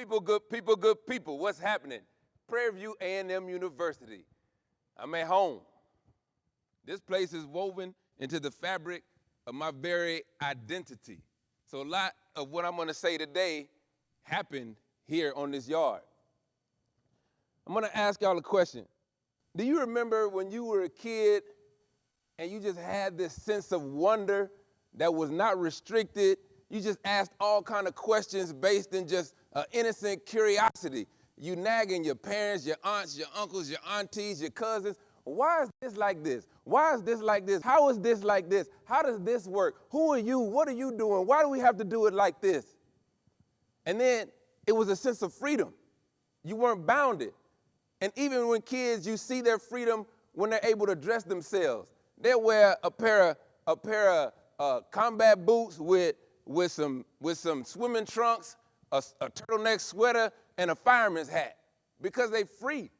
Good people, what's happening? Prairie View A&M University. I'm at home. This place is woven into the fabric of my very identity. So a lot of what I'm gonna say today happened here on this yard. I'm gonna ask y'all a question. Do you remember when you were a kid and you just had this sense of wonder that was not restricted? You just asked all kind of questions based in just innocent curiosity. You nagging your parents, your aunts, your uncles, your aunties, your cousins. Why is this like this? Why is this like this? How is this like this? How does this work? Who are you? What are you doing? Why do we have to do it like this? And then it was a sense of freedom. You weren't bounded. And even when kids, you see their freedom when they're able to dress themselves. They'll wear a pair of combat boots with some swimming trunks, a turtleneck sweater, and a fireman's hat because they're free.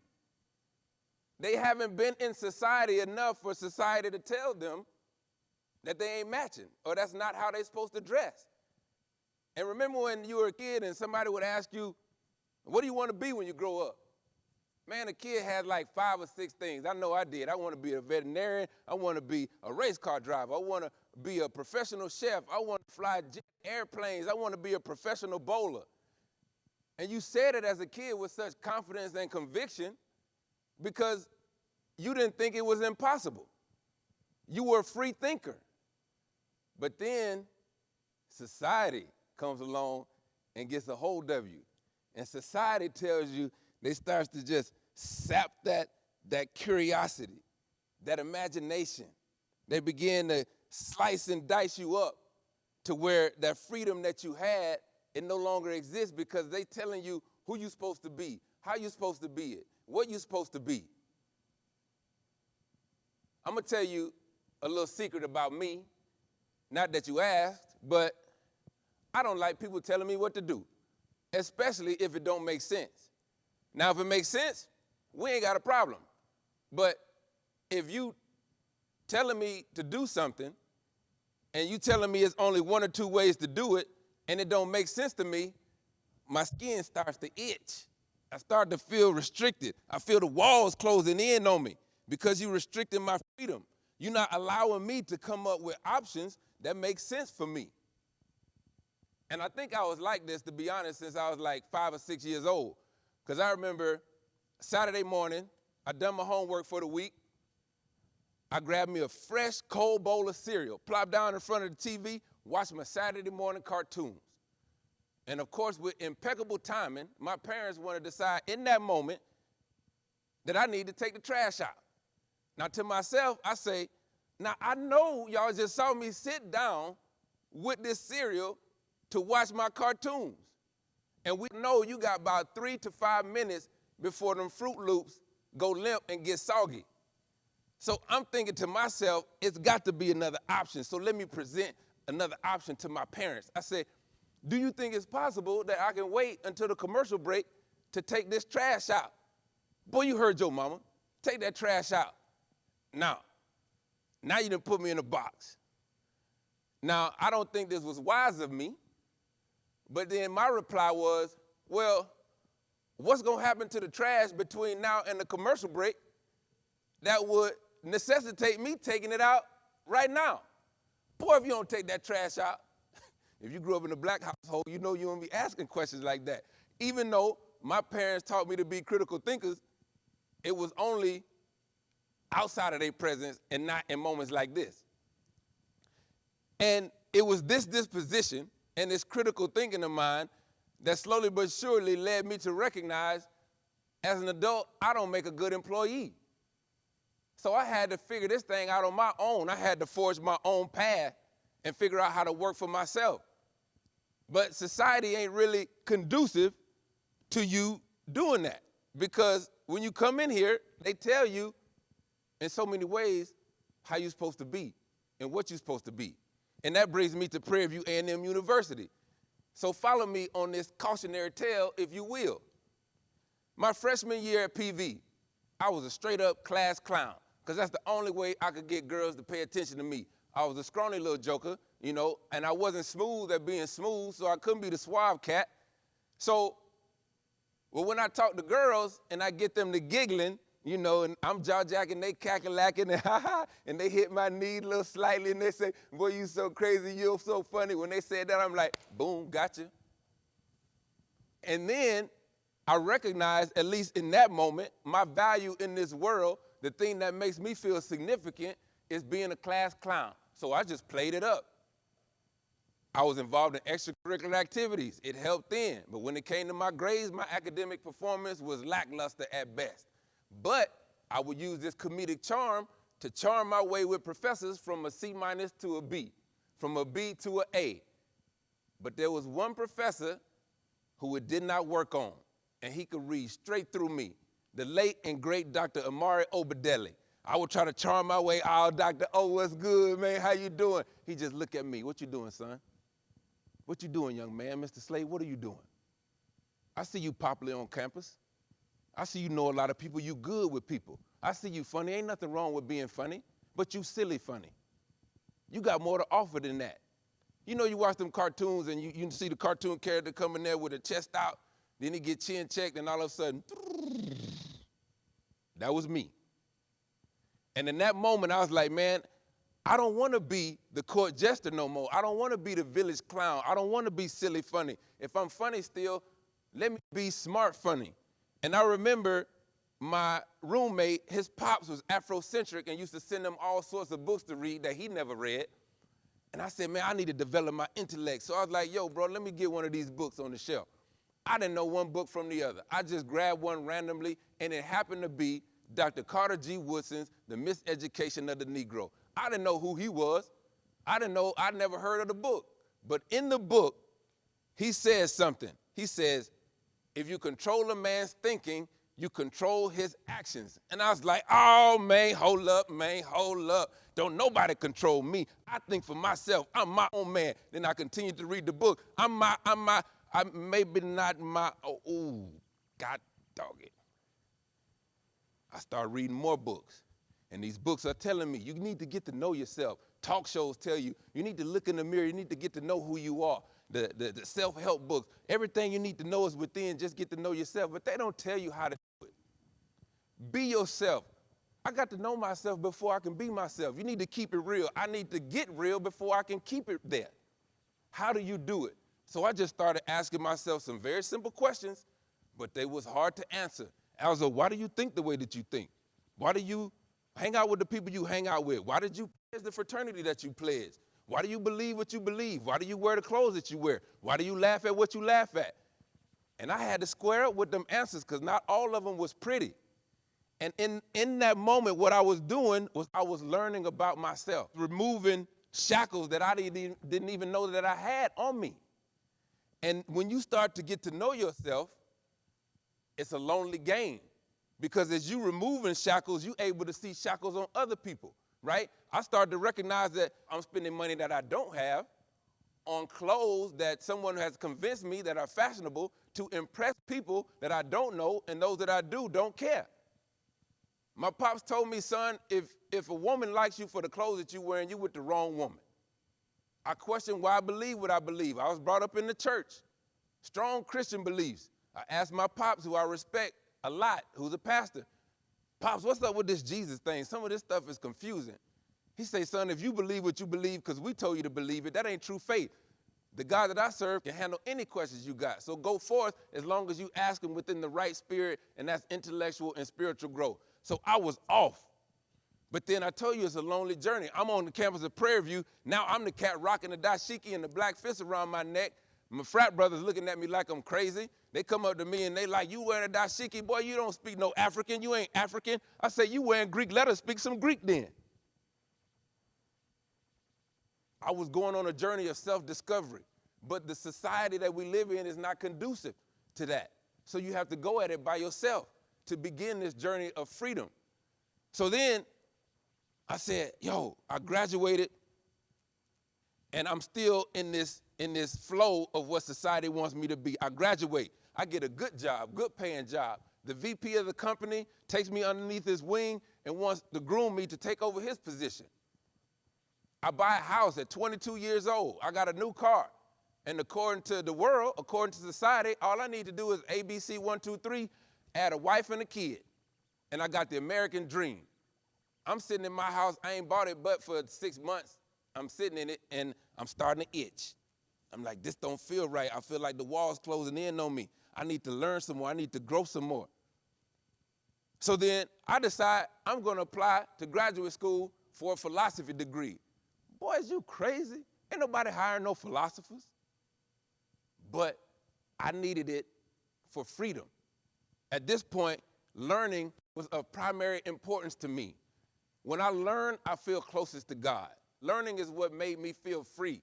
They haven't been in society enough for society to tell them that they ain't matching or that's not how they're supposed to dress. And remember when you were a kid and somebody would ask you, what do you want to be when you grow up? Man, a kid had like 5 or 6 things. I know I did. I want to be a veterinarian. I want to be a race car driver. I want to be a professional chef. I want to fly jet airplanes. I want to be a professional bowler. And you said it as a kid with such confidence and conviction because you didn't think it was impossible. You were a free thinker. But then society comes along and gets a hold of you. And society tells you, they start to just sap that curiosity, that imagination. They begin to slice and dice you up to where that freedom that you had, it no longer exists because they telling you who you're supposed to be, how you're supposed to be it, what you're supposed to be. I'm gonna tell you a little secret about me, not that you asked, but I don't like people telling me what to do, especially if it don't make sense. Now, if it makes sense, we ain't got a problem. But if you telling me to do something and you telling me it's only 1 or 2 ways to do it and it don't make sense to me, my skin starts to itch. I start to feel restricted. I feel the walls closing in on me because you're restricting my freedom. You're not allowing me to come up with options that make sense for me. And I think I was like this, to be honest, since I was like 5 or 6 years old. Because I remember Saturday morning, I done my homework for the week. I grabbed me a fresh, cold bowl of cereal, plopped down in front of the TV, watched my Saturday morning cartoons. And of course, with impeccable timing, my parents wanted to decide in that moment that I need to take the trash out. Now to myself, I say, now I know y'all just saw me sit down with this cereal to watch my cartoons. And we know you got about 3 to 5 minutes before them Fruit Loops go limp and get soggy. So I'm thinking to myself, it's got to be another option. So let me present another option to my parents. I said, do you think it's possible that I can wait until the commercial break to take this trash out? Boy, you heard your mama. Take that trash out. Now you done put me in a box. Now, I don't think this was wise of me. But then my reply was, well, what's going to happen to the trash between now and the commercial break that would necessitate me taking it out right now? Boy, if you don't take that trash out, if you grew up in a black household, you know you won't be asking questions like that. Even though my parents taught me to be critical thinkers, it was only outside of their presence and not in moments like this. And it was this disposition and this critical thinking of mine that slowly but surely led me to recognize, as an adult, I don't make a good employee. So I had to figure this thing out on my own. I had to forge my own path and figure out how to work for myself. But society ain't really conducive to you doing that because when you come in here, they tell you in so many ways how you're supposed to be and what you're supposed to be. And that brings me to Prairie View A&M University. So follow me on this cautionary tale, if you will. My freshman year at PV, I was a straight-up class clown, because that's the only way I could get girls to pay attention to me. I was a scrawny little joker, and I wasn't smooth at being smooth, so I couldn't be the suave cat. So Well, when I talk to girls and I get them to giggling, you know, and I'm jaw-jacking, they cackle-lacking, and ha-ha, and they hit my knee a little slightly, and they say, boy, you so crazy, you're so funny. When they said that, I'm like, boom, gotcha. And then I recognize, at least in that moment, my value in this world, the thing that makes me feel significant is being a class clown. So I just played it up. I was involved in extracurricular activities. It helped then. But when it came to my grades, my academic performance was lackluster at best. But I would use this comedic charm to charm my way with professors from a C- to a B, from a B to an A. But there was one professor who it did not work on, and he could read straight through me, the late and great Dr. Amari Obadelli. I would try to charm my way, oh, Dr. O, what's good, man, how you doing? He just look at me, what you doing, son? What you doing, young man? Mr. Slade, what are you doing? I see you popular on campus. I see you know a lot of people, you good with people. I see you funny, ain't nothing wrong with being funny, but you silly funny. You got more to offer than that. You know, you watch them cartoons and you see the cartoon character coming there with a chest out, then he get chin checked and all of a sudden, that was me. And in that moment, I was like, man, I don't want to be the court jester no more. I don't want to be the village clown. I don't want to be silly funny. If I'm funny still, let me be smart funny. And I remember my roommate, his pops was Afrocentric and used to send him all sorts of books to read that he never read. And I said, man, I need to develop my intellect. So I was like, yo, bro, let me get one of these books on the shelf. I didn't know one book from the other. I just grabbed one randomly, and it happened to be Dr. Carter G. Woodson's The Miseducation of the Negro. I didn't know who he was. I never heard of the book. But in the book, he says something. He says, if you control a man's thinking, you control his actions. And I was like, oh, man, hold up, man, hold up. Don't nobody control me. I think for myself. I'm my own man. Then I continued to read the book. I'm maybe not my, God dog it. I started reading more books. And these books are telling me, you need to get to know yourself. Talk shows tell you, you need to look in the mirror, you need to get to know who you are. The self-help books, everything you need to know is within, just get to know yourself. But they don't tell you how to do it. Be yourself. I got to know myself before I can be myself. You need to keep it real. I need to get real before I can keep it there. How do you do it? So I just started asking myself some very simple questions, but they was hard to answer. Alzo, why do you think the way that you think? Why do you hang out with the people you hang out with? Why did you pledge the fraternity that you pledged? Why do you believe what you believe? Why do you wear the clothes that you wear? Why do you laugh at what you laugh at? And I had to square up with them answers because not all of them was pretty. And in that moment, what I was doing was I was learning about myself, removing shackles that I didn't even know that I had on me. And when you start to get to know yourself, it's a lonely game. Because as you removing shackles, you're able to see shackles on other people, right? I started to recognize that I'm spending money that I don't have on clothes that someone has convinced me that are fashionable to impress people that I don't know, and those that I do don't care. My pops told me, son, if a woman likes you for the clothes that you're wearing, you're with the wrong woman. I questioned why I believe what I believe. I was brought up in the church, strong Christian beliefs. I asked my pops, who I respect a lot, who's a pastor, Pops, what's up with this Jesus thing? Some of this stuff is confusing. He say, son, if you believe what you believe because we told you to believe it, that ain't true faith. The God that I serve can handle any questions you got. So go forth as long as you ask him within the right spirit, and that's intellectual and spiritual growth. So I was off. But then I told you it's a lonely journey. I'm on the campus of Prairie View. Now I'm the cat rocking the dashiki and the black fist around my neck. My frat brothers looking at me like I'm crazy. They come up to me and they like, you wearing a dashiki? Boy, you don't speak no African. You ain't African. I say, you wearing Greek letters. Speak some Greek then. I was going on a journey of self-discovery. But the society that we live in is not conducive to that. So you have to go at it by yourself to begin this journey of freedom. So then I said, yo, I graduated and I'm still in this flow of what society wants me to be. I graduate. I get a good job, good paying job. The VP of the company takes me underneath his wing and wants to groom me to take over his position. I buy a house at 22 years old. I got a new car. And according to the world, according to society, all I need to do is ABC 1, 2, 3, add a wife and a kid. And I got the American dream. I'm sitting in my house, I ain't bought it but for 6 months. I'm sitting in it and I'm starting to itch. I'm like, this don't feel right. I feel like the wall's closing in on me. I need to learn some more. I need to grow some more. So then I decide I'm going to apply to graduate school for a philosophy degree. Boy, is you crazy? Ain't nobody hiring no philosophers. But I needed it for freedom. At this point, learning was of primary importance to me. When I learn, I feel closest to God. Learning is what made me feel free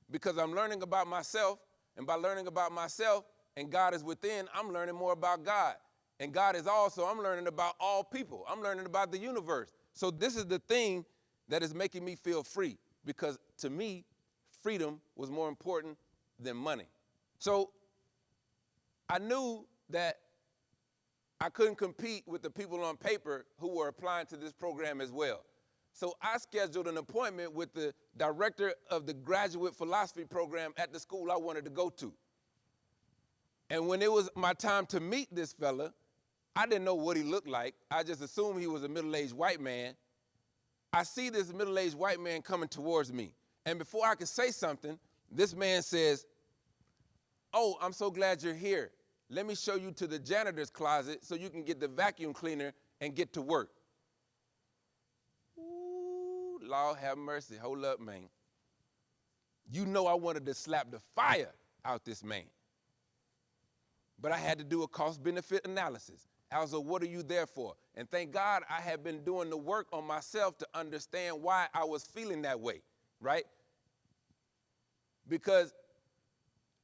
because I'm learning about myself, and by learning about myself and God is within, I'm learning more about God. And God is also, I'm learning about all people. I'm learning about the universe. So this is the thing that is making me feel free because to me, freedom was more important than money. So I knew that I couldn't compete with the people on paper who were applying to this program as well. So I scheduled an appointment with the director of the graduate philosophy program at the school I wanted to go to. And when it was my time to meet this fella, I didn't know what he looked like. I just assumed he was a middle-aged white man. I see this middle-aged white man coming towards me. And before I could say something, this man says, "Oh, I'm so glad you're here. Let me show you to the janitor's closet so you can get the vacuum cleaner and get to work." Ooh, Lord have mercy. Hold up, man. You know I wanted to slap the fire out this man. But I had to do a cost-benefit analysis. Alzo, what are you there for? And thank God I had been doing the work on myself to understand why I was feeling that way, right? Because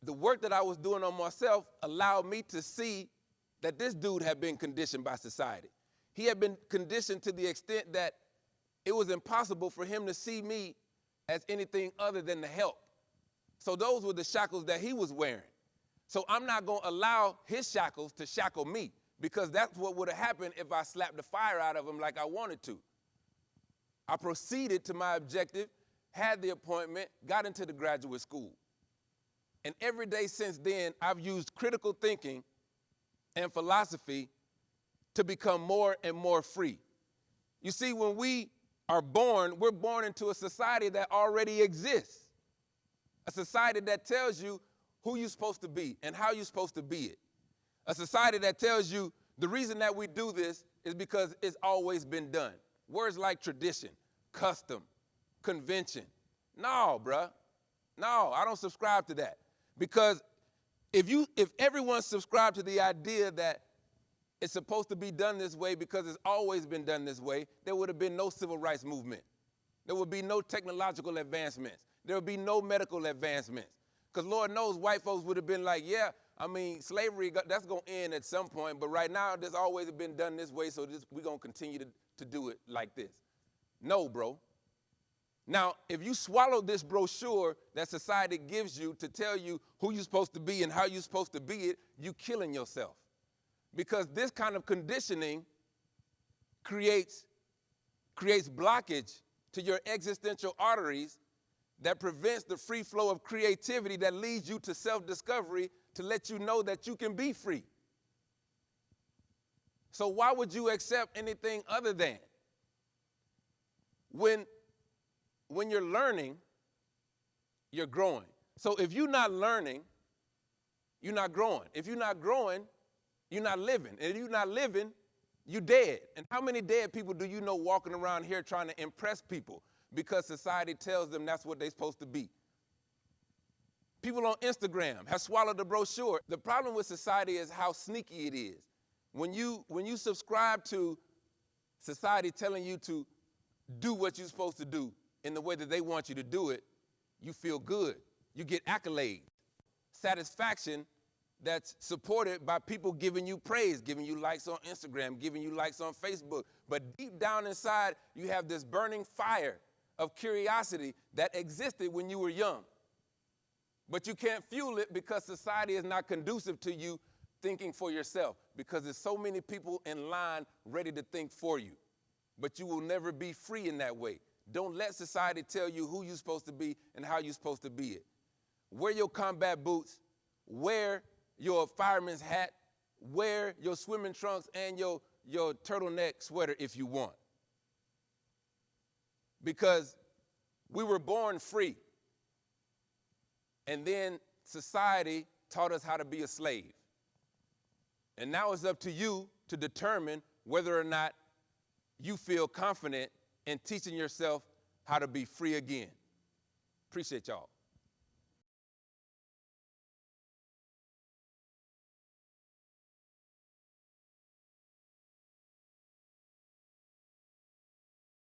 the work that I was doing on myself allowed me to see that this dude had been conditioned by society. He had been conditioned to the extent that it was impossible for him to see me as anything other than the help. So those were the shackles that he was wearing. So I'm not going to allow his shackles to shackle me because that's what would have happened if I slapped the fire out of him like I wanted to. I proceeded to my objective, had the appointment, got into the graduate school. And every day since then, I've used critical thinking and philosophy to become more and more free. You see, when we are born, we're born into a society that already exists. A society that tells you who you're supposed to be and how you're supposed to be it. A society that tells you the reason that we do this is because it's always been done. Words like tradition, custom, convention. No, bruh. No, I don't subscribe to that. Because if everyone subscribed to the idea that it's supposed to be done this way because it's always been done this way, there would have been no civil rights movement. There would be no technological advancements. There would be no medical advancements. Because Lord knows white folks would have been like, yeah, I mean, slavery, that's going to end at some point, but right now there's always been done this way, so we're going to continue to do it like this. No, bro. Now, if you swallow this brochure that society gives you to tell you who you're supposed to be and how you're supposed to be it, you're killing yourself. Because this kind of conditioning creates blockage to your existential arteries that prevents the free flow of creativity that leads you to self-discovery to let you know that you can be free. So why would you accept anything other than? When you're learning, you're growing. So if you're not learning, you're not growing. If you're not growing, you're not living. And if you're not living, you're dead. And how many dead people do you know walking around here trying to impress people because society tells them that's what they're supposed to be? People on Instagram have swallowed the brochure. The problem with society is how sneaky it is. When you subscribe to society telling you to do what you're supposed to do in the way that they want you to do it, you feel good. You get accolades, satisfaction that's supported by people giving you praise, giving you likes on Instagram, giving you likes on Facebook. But deep down inside, you have this burning fire of curiosity that existed when you were young. But you can't fuel it because society is not conducive to you thinking for yourself, because there's so many people in line ready to think for you. But you will never be free in that way. Don't let society tell you who you're supposed to be and how you're supposed to be it. wear your combat boots, wear your fireman's hat, wear your swimming trunks and your turtleneck sweater if you want. Because we were born free. And then society taught us how to be a slave. And now it's up to you to determine whether or not you feel confident in teaching yourself how to be free again. Appreciate y'all.